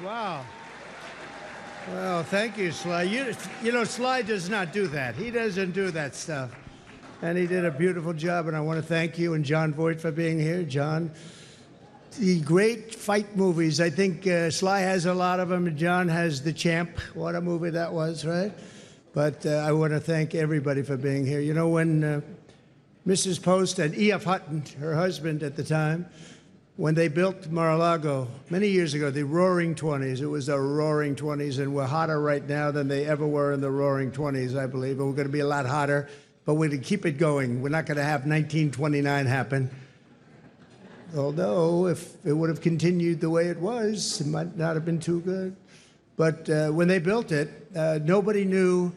Wow. Well, thank you, Sly. You know, Sly does not do that. He doesn't do that stuff. And he did a beautiful job, and I want to thank you and John Voight for being here. John, the great fight movies, I think Sly has a lot of them, and John has The Champ. What a movie that was, right? But I want to thank everybody for being here. You know, when Mrs. Post and E.F. Hutton, her husband at the time, when they built Mar-a-Lago many years ago, the Roaring 20s, it was the Roaring 20s, and we're hotter right now than they ever were in the Roaring 20s, I believe. And we're going to be a lot hotter, but we're going to keep it going. We're not going to have 1929 happen. Although, if it would have continued the way it was, it might not have been too good. But when they built it, nobody knew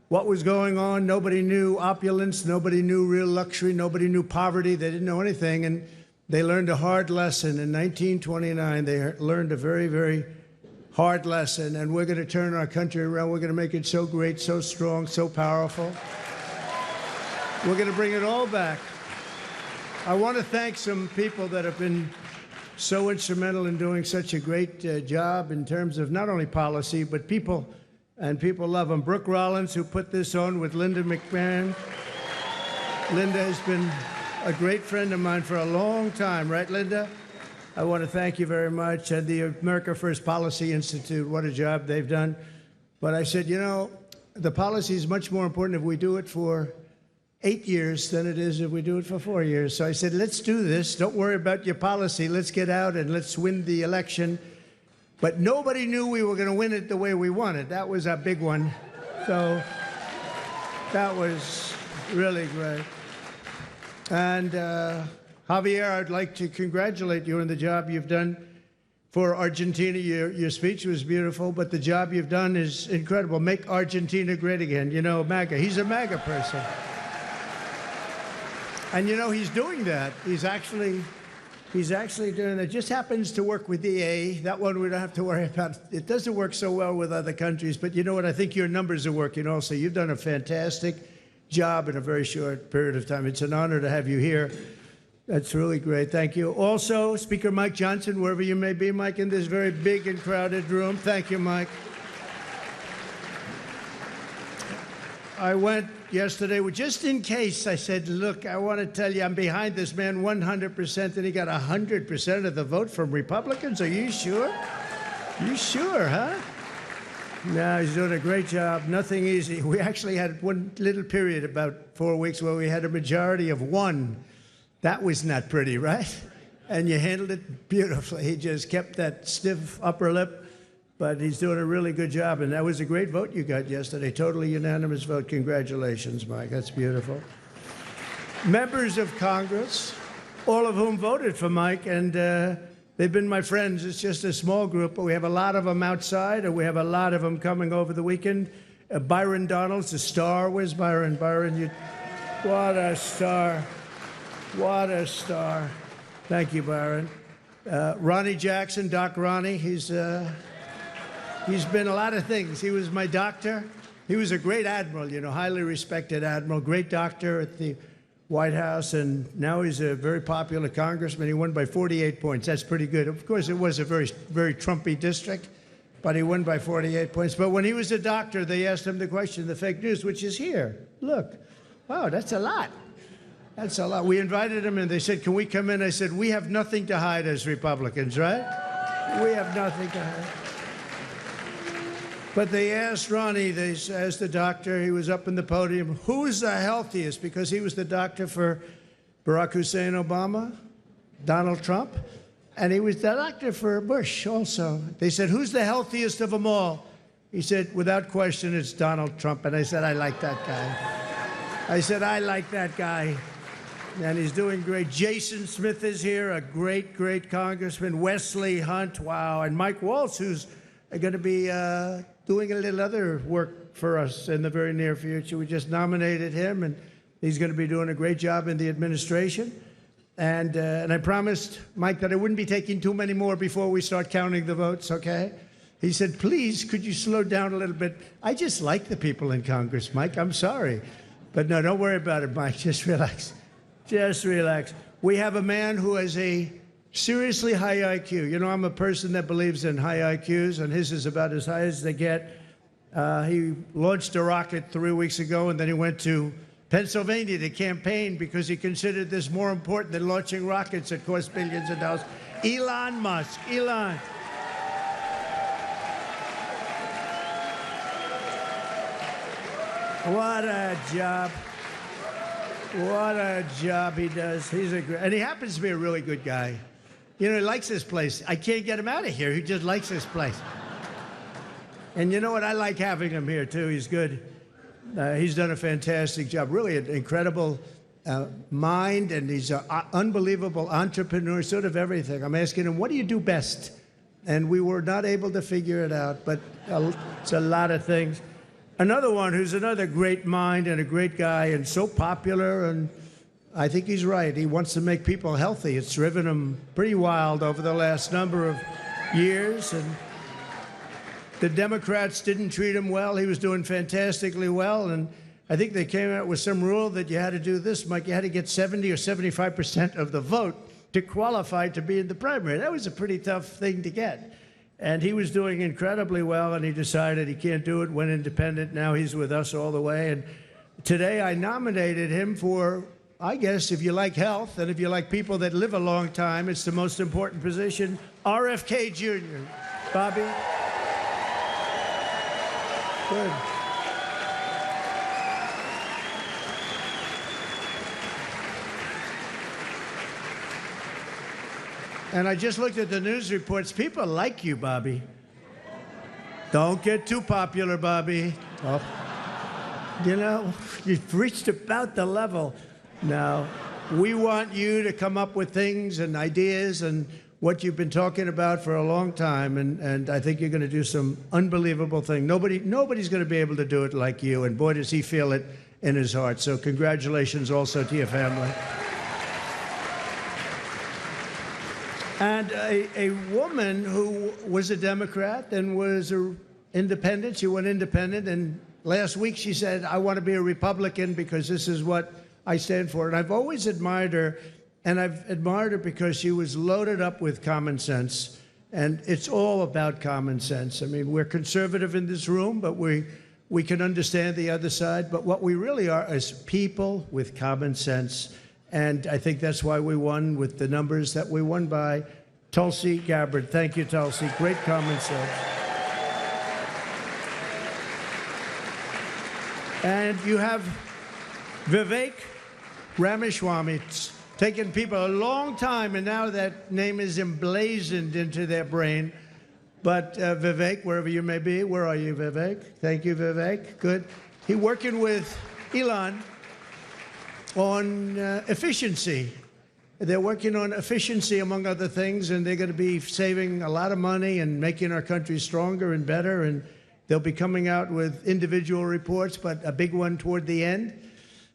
what was going on. Nobody knew opulence. Nobody knew real luxury. Nobody knew poverty. They didn't know anything. And they learned a hard lesson. In 1929, they learned a very, very hard lesson. And we're going to turn our country around. We're going to make it so great, so strong, so powerful. We're going to bring it all back. I want to thank some people that have been so instrumental in doing such a great job in terms of not only policy, but people, and people love them. Brooke Rollins, who put this on with Linda McMahon. Linda has been a great friend of mine for a long time, right, Linda? I want to thank you very much. And the America First Policy Institute, what a job they've done. But I said, you know, the policy is much more important if we do it for 8 years than it is if we do it for 4 years. So I said, let's do this. Don't worry about your policy. Let's get out and let's win the election. But nobody knew we were going to win it the way we wanted. That was our big one. So that was really great. And Javier, I'd like to congratulate you on the job you've done for Argentina. Your speech was beautiful, but the job you've done is incredible. Make Argentina great again. You know, MAGA. He's a MAGA person. And you know, he's doing that. He's actually doing that. Just happens to work with EA. That one we don't have to worry about. It doesn't work so well with other countries, but you know what? I think your numbers are working also. You've done a fantastic job in a very short period of time. It's an honor to have you here. That's really great. Thank you. Also, Speaker Mike Johnson, wherever you may be, Mike, in this very big and crowded room. Thank you, Mike. I went yesterday, just in case, I said, look, I want to tell you I'm behind this man 100%, and he got 100% of the vote from Republicans. Are you sure? You sure, huh? No, he's doing a great job. Nothing easy. We actually had one little period, about 4 weeks, where we had a majority of 1. That was not pretty, right? And you handled it beautifully. He just kept that stiff upper lip. But he's doing a really good job, and that was a great vote you got yesterday. Totally unanimous vote. Congratulations, Mike. That's beautiful. Members of Congress, all of whom voted for Mike, and they've been my friends. It's just a small group, but we have a lot of them outside, and we have a lot of them coming over the weekend. Byron Donalds, the star. Where's Byron? Byron, what a star. What a star. Thank you, Byron. Ronnie Jackson, Doc Ronnie, He's been a lot of things. He was my doctor. He was a great admiral, you know, highly respected admiral, great doctor at the White House, and now he's a very popular congressman. He won by 48 points. That's pretty good. Of course, it was a very, very Trumpy district, but he won by 48 points. But when he was a doctor, they asked him the question, the fake news, which is here. Look, wow, that's a lot. That's a lot. We invited him, and they said, can we come in? I said, we have nothing to hide as Republicans, right? We have nothing to hide. But they asked Ronnie, they asked the doctor, he was up in the podium, who's the healthiest? Because he was the doctor for Barack Hussein Obama, Donald Trump, and he was the doctor for Bush also. They said, who's the healthiest of them all? He said, without question, it's Donald Trump. And I said, I like that guy. I said, I like that guy. And he's doing great. Jason Smith is here, a great, great congressman. Wesley Hunt, wow. And Mike Waltz, who's going to be doing a little other work for us in the very near future. We just nominated him, and he's going to be doing a great job in the administration. And I promised Mike that I wouldn't be taking too many more before we start counting the votes, okay? He said, please, could you slow down a little bit? I just like the people in Congress, Mike. I'm sorry. But no, don't worry about it, Mike. Just relax. Just relax. We have a man who has a seriously high IQ. You know, I'm a person that believes in high IQs, and his is about as high as they get. He launched a rocket 3 weeks ago, and then he went to Pennsylvania to campaign because he considered this more important than launching rockets that cost billions of dollars. Elon Musk. Elon. What a job. What a job he does. He's a great, and he happens to be a really good guy. You know, he likes this place. I can't get him out of here. He just likes this place. And you know what? I like having him here, too. He's good. He's done a fantastic job. Really an incredible mind, and he's an unbelievable entrepreneur, sort of everything. I'm asking him, what do you do best? And we were not able to figure it out, but it's a lot of things. Another one who's another great mind and a great guy and so popular, and I think he's right. He wants to make people healthy. It's driven him pretty wild over the last number of years, and the Democrats didn't treat him well. He was doing fantastically well, and I think they came out with some rule that you had to do this, Mike. You had to get 70 or 75% of the vote to qualify to be in the primary. That was a pretty tough thing to get. And he was doing incredibly well, and he decided he can't do it, went independent. Now he's with us all the way. And today I nominated him for, I guess, if you like health and if you like people that live a long time, it's the most important position, RFK Jr. Bobby? Good. And I just looked at the news reports. People like you, Bobby. Don't get too popular, Bobby. Oh. You know, you've reached about the level. Now, we want you to come up with things and ideas and what you've been talking about for a long time, and I think you're going to do some unbelievable thing. Nobody's going to be able to do it like you, and boy, does he feel it in his heart. So congratulations also to your family. And a woman who was a Democrat and was an independent, she went independent, and last week she said, I want to be a Republican because this is what I stand for. And I've always admired her, and I've admired her because she was loaded up with common sense, and it's all about common sense. I mean, we're conservative in this room, but we can understand the other side, but what we really are is people with common sense. And I think that's why we won with the numbers that we won by. Tulsi Gabbard. Thank you, Tulsi. Great common sense. And you have Vivek Ramaswamy. It's taken people a long time, and now that name is emblazoned into their brain. But Vivek, wherever you may be, where are you, Vivek? Thank you, Vivek. Good. He's working with Elon on efficiency. They're working on efficiency, among other things, and they're going to be saving a lot of money and making our country stronger and better. And they'll be coming out with individual reports, but a big one toward the end.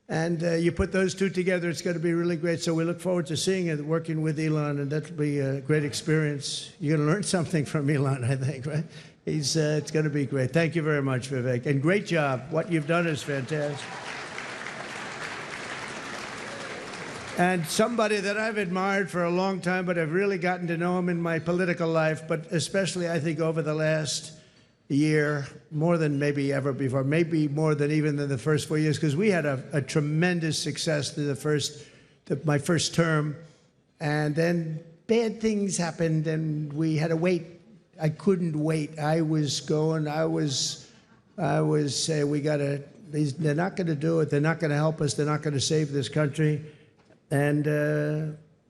And you put those two together, it's going to be really great. So we look forward to seeing it, working with Elon, and that'll be a great experience. You're going to learn something from Elon, I think, right? It's going to be great. Thank you very much, Vivek. And great job. What you've done is fantastic. And somebody that I've admired for a long time, but I've really gotten to know him in my political life, but especially, I think, over the last year, more than maybe ever before, maybe more than even in the first 4 years, because we had a tremendous success through my first term, and then bad things happened, and we had to wait. I couldn't wait. I was saying, we got to, they're not going to do it. They're not going to help us. They're not going to save this country. And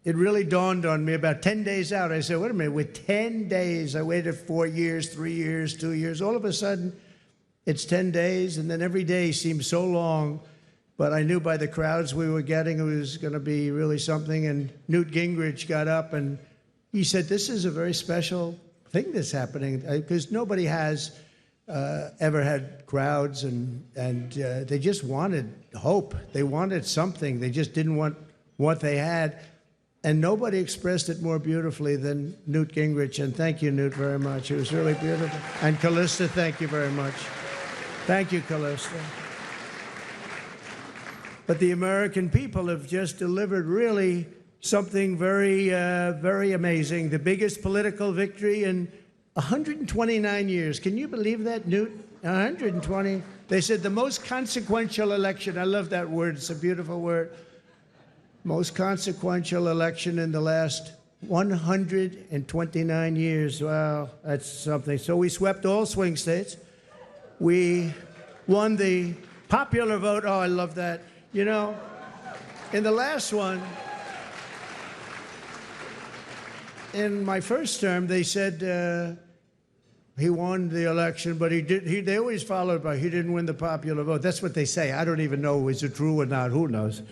it really dawned on me about 10 days out. I said, wait a minute, with 10 days, I waited 4 years, 3 years, 2 years. All of a sudden, it's 10 days, and then every day seemed so long. But I knew by the crowds we were getting, it was going to be really something. And Newt Gingrich got up, and he said, this is a very special thing that's happening, because nobody has ever had crowds, and they just wanted hope. They wanted something. They just didn't want what they had. And nobody expressed it more beautifully than Newt Gingrich. And thank you, Newt, very much. It was really beautiful. And Callista, thank you very much. Thank you, Callista. But the American people have just delivered really something very, very amazing. The biggest political victory in 129 years. Can you believe that, Newt? 120. They said the most consequential election. I love that word. It's a beautiful word. Most consequential election in the last 129 years. Wow, that's something. So we swept all swing states. We won the popular vote. Oh, I love that. You know, in the last one, in my first term, they said he won the election, but they always followed by he didn't win the popular vote. That's what they say. I don't even know is it true or not. Who knows?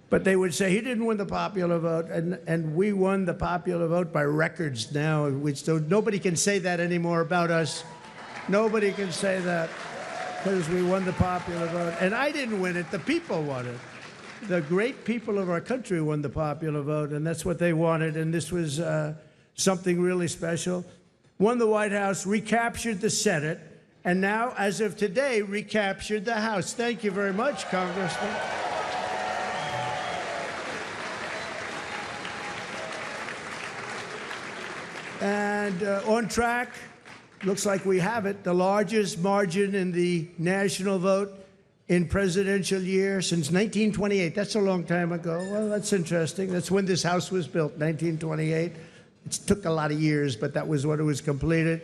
But they would say he didn't win the popular vote, and we won the popular vote by records now. Nobody can say that anymore about us. Nobody can say that because we won the popular vote. And I didn't win it. The people won it. The great people of our country won the popular vote, and that's what they wanted. And this was something really special. Won the White House, recaptured the Senate, and now, as of today, recaptured the House. Thank you very much, Congressman. And on track, looks like we have it, the largest margin in the national vote in presidential year since 1928. That's a long time ago. Well, that's interesting. That's when this House was built, 1928. It took a lot of years, but that was when it was completed.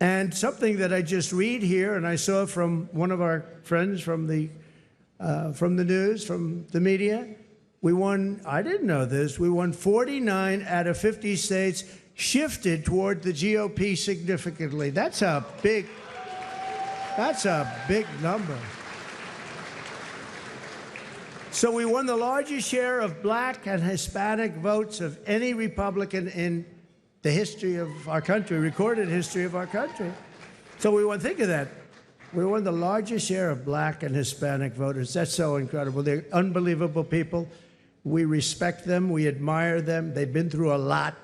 And something that I just read here, and I saw from one of our friends from the news, from the media, we won, I didn't know this, we won 49 out of 50 states, shifted toward the GOP significantly. That's a big number. So we won the largest share of black and Hispanic votes of any Republican in the history of our country, recorded history of our country. So we won, think of that. We won the largest share of black and Hispanic voters. That's so incredible. They're unbelievable people. We respect them. We admire them. They've been through a lot.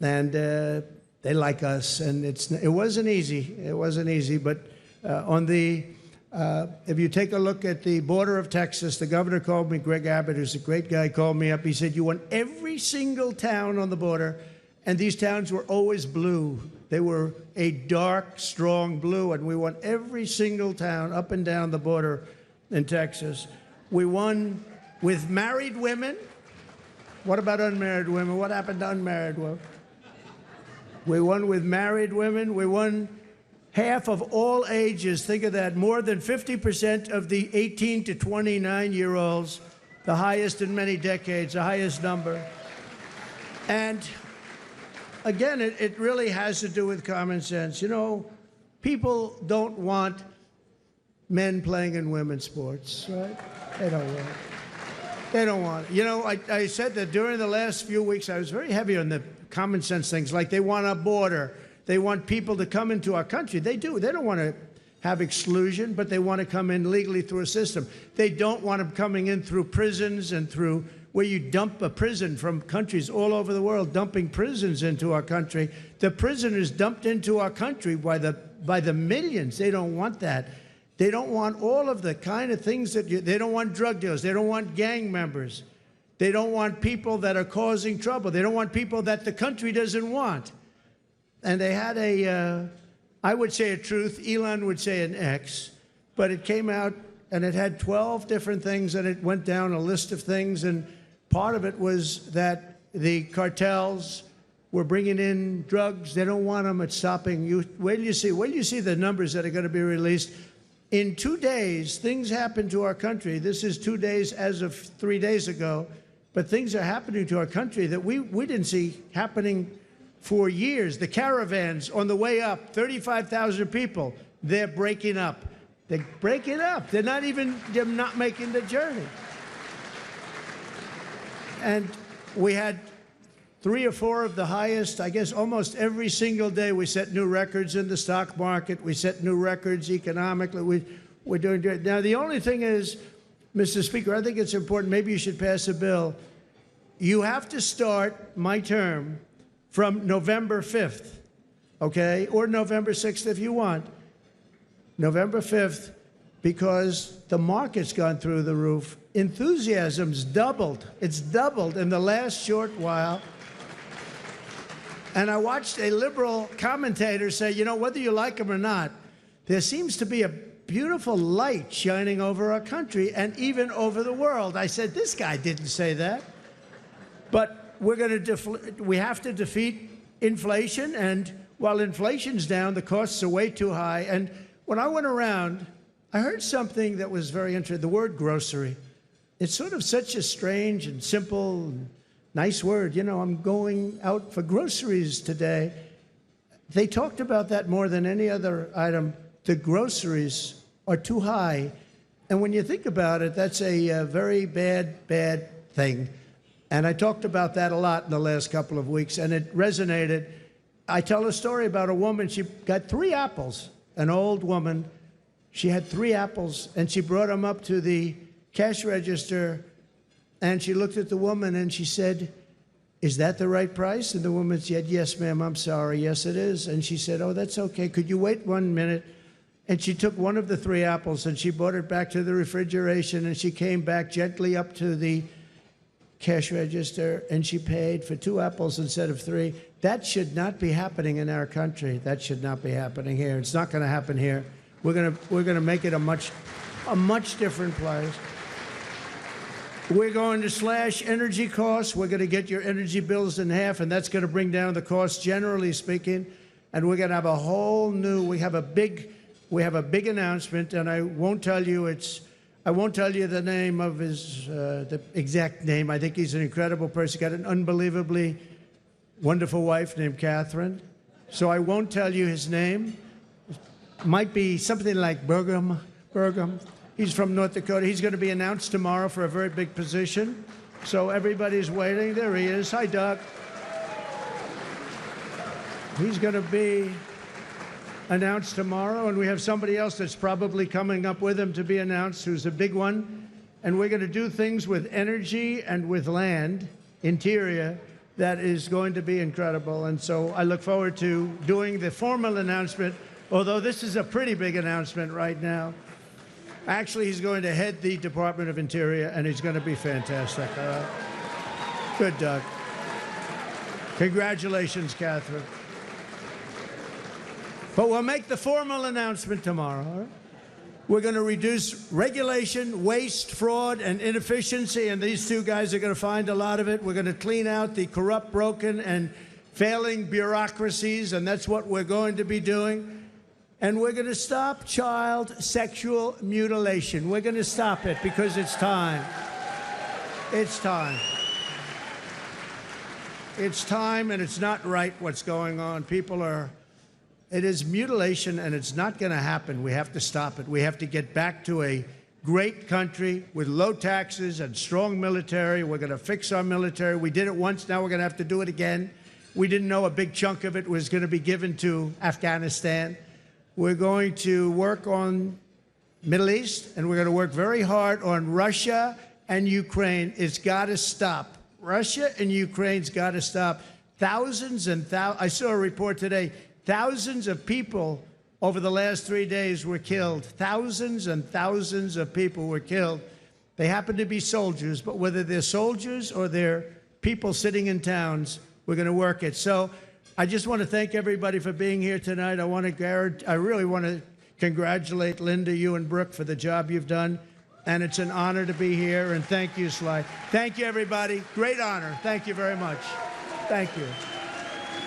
And they like us, and it wasn't easy. It wasn't easy, but if you take a look at the border of Texas, the governor called me, Greg Abbott, who's a great guy, called me up. He said, you won every single town on the border, and these towns were always blue. They were a dark, strong blue, and we won every single town up and down the border in Texas. We won with married women. What about unmarried women? What happened to unmarried women? We won with married women. We won half of all ages. Think of that. More than 50% of the 18 to 29-year-olds, the highest in many decades, the highest number. And again, it really has to do with common sense. You know, people don't want men playing in women's sports, right? They don't want it. They don't want it. You know, I said that during the last few weeks, I was very heavy on the common sense things, like they want a border. They want people to come into our country. They do. They don't want to have exclusion, but they want to come in legally through a system. They don't want them coming in through prisons and through where you dump a prison from countries all over the world, dumping prisons into our country. The prisoners dumped into our country by the millions. They don't want that. They don't want all of the kind of things that they don't want drug dealers. They don't want gang members. They don't want people that are causing trouble. They don't want people that the country doesn't want. And they had I would say a truth, Elon would say an X, but it came out and it had 12 different things, and it went down a list of things, and part of it was that the cartels were bringing in drugs. They don't want them at stopping. Wait till you see the numbers that are going to be released. In 2 days, things happened to our country. This is 2 days as of 3 days ago, but things are happening to our country that we didn't see happening for years. The caravans on the way up, 35,000 people, they're breaking up. They're breaking up. They're not making the journey. And we had 3 or 4 of the highest, I guess almost every single day we set new records in the stock market. We set new records economically. We're doing great. Now, the only thing is, Mr. Speaker, I think it's important, maybe you should pass a bill. You have to start my term from November 5th, okay? Or November 6th if you want. November 5th, because the market's gone through the roof. enthusiasm's doubled. It's doubled in the last short while. And I watched a liberal commentator say, you know, whether you like him or not, there seems to be a beautiful light shining over our country and even over the world. I said, this guy didn't say that. But we have to defeat inflation, and while inflation's down, the costs are way too high. And when I went around, I heard something that was very interesting, the word grocery. It's sort of such a strange and simple and nice word. You know, I'm going out for groceries today. They talked about that more than any other item. The groceries are too high. And when you think about it, that's a very bad thing. And I talked about that a lot in the last couple of weeks, and it resonated. I tell a story about a woman. She got 3 apples, an old woman. She had 3 apples, and she brought them up to the cash register, and she looked at the woman, and she said, is that the right price? And the woman said, yes, ma'am, I'm sorry. Yes, it is. And she said, oh, that's okay. Could you wait 1 minute? And she took one of the 3 apples, and she brought it back to the refrigeration, and she came back gently up to the cash register, and she paid for 2 apples instead of 3. That should not be happening in our country. That should not be happening here. It's not going to happen here. We're going to make it a much different place. We're going to slash energy costs. We're going to get your energy bills in half, and that's going to bring down the costs, generally speaking. And we're going to have a whole new. We have a big announcement, and I won't tell you the name of his, the exact name. I think he's an incredible person. Got an unbelievably wonderful wife named Catherine. So I won't tell you his name. Might be something like Burgum. He's from North Dakota. He's going to be announced tomorrow for a very big position. So everybody's waiting. There he is. Hi, Doug. He's going to be announced tomorrow, and we have somebody else that's probably coming up with him to be announced, who's a big one. And we're going to do things with energy and with land, interior, that is going to be incredible. And so I look forward to doing the formal announcement, although this is a pretty big announcement right now. Actually, he's going to head the Department of Interior, and he's going to be fantastic. All right? Good, Doug. Congratulations, Catherine. But we'll make the formal announcement tomorrow. All right? We're going to reduce regulation, waste, fraud, and inefficiency, and these 2 guys are going to find a lot of it. We're going to clean out the corrupt, broken, and failing bureaucracies, and that's what we're going to be doing. And we're going to stop child sexual mutilation. We're going to stop it because it's time. It's time. It's time, and it's not right what's going on. It is mutilation, and it's not going to happen. We have to stop it. We have to get back to a great country with low taxes and strong military. We're going to fix our military. We did it once. Now we're going to have to do it again. We didn't know a big chunk of it was going to be given to Afghanistan. We're going to work on Middle East, and we're going to work very hard on Russia and Ukraine. It's got to stop. Russia and Ukraine's got to stop. Thousands and thousands. I saw a report today. Thousands of people over the last 3 days were killed. Thousands and thousands of people were killed. They happen to be soldiers, but whether they're soldiers or they're people sitting in towns, we're going to work it. So I just want to thank everybody for being here tonight. I really want to congratulate Linda, you and Brooke for the job you've done. And it's an honor to be here. And thank you, Sly. Thank you, everybody. Great honor. Thank you very much. Thank you.